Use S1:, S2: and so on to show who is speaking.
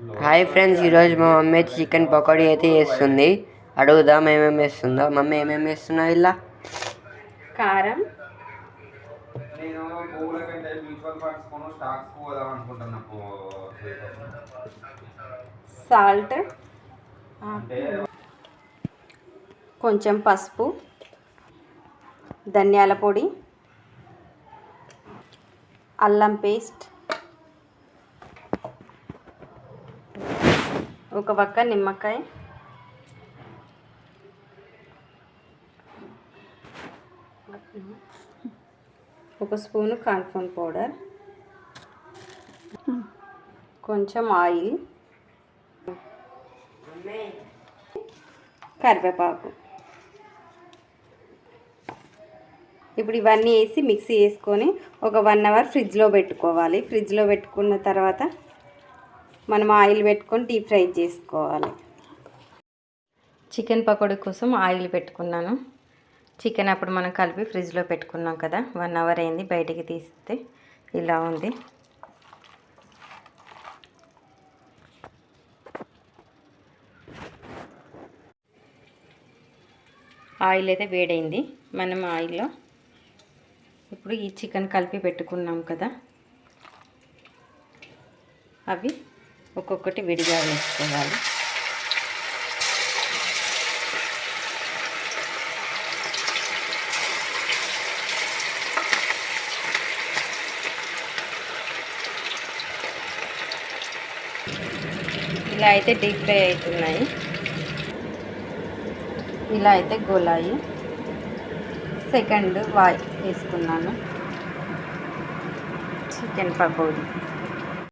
S1: Hi friends, ఈరోజు మా mummy chicken pakodi అయితే వేస్తుంది. అడుగుదాం ఏమేమి వేస్తుందో. మమ్మీ ఏమేమి వేస్తున్నావు? ఇలా
S2: కారం, సాల్ట్, కొంచెం పసుపు, ధనియాల పొడి, అల్లం పేస్ట్, ఒక పక్క నిమ్మకాయ, ఒక స్పూను కార్న్ఫ్లోర్ పౌడర్, కొంచెం ఆయిల్, కరివేపాకు. ఇప్పుడు ఇవన్నీ వేసి మిక్సీ వేసుకొని ఒక 1 అవర్ ఫ్రిడ్జ్లో పెట్టుకోవాలి. ఫ్రిడ్జ్లో పెట్టుకున్న తర్వాత మనం ఆయిల్ పెట్టుకొని డీప్ ఫ్రై చేసుకోవాలి. చికెన్ పకోడీ కోసం ఆయిల్ పెట్టుకున్నాను. చికెన్ అప్పుడు మనం కలిపి ఫ్రిడ్జ్లో పెట్టుకున్నాం కదా, 1 అవర్ అయింది. బయటికి తీస్తే ఇలా ఉంది. ఆయిల్ అయితే వేడైంది. మనం ఆయిల్లో ఇప్పుడు ఈ చికెన్ కలిపి పెట్టుకున్నాం కదా, అవి ఒక్కొక్కటి విడిగా వేసుకోవాలి. ఇలా అయితే డీప్ ఫ్రై అవుతున్నాయి. ఇలా అయితే గోలాయి. సెకండ్ వేసుకున్నాను చికెన్ పకోడీ.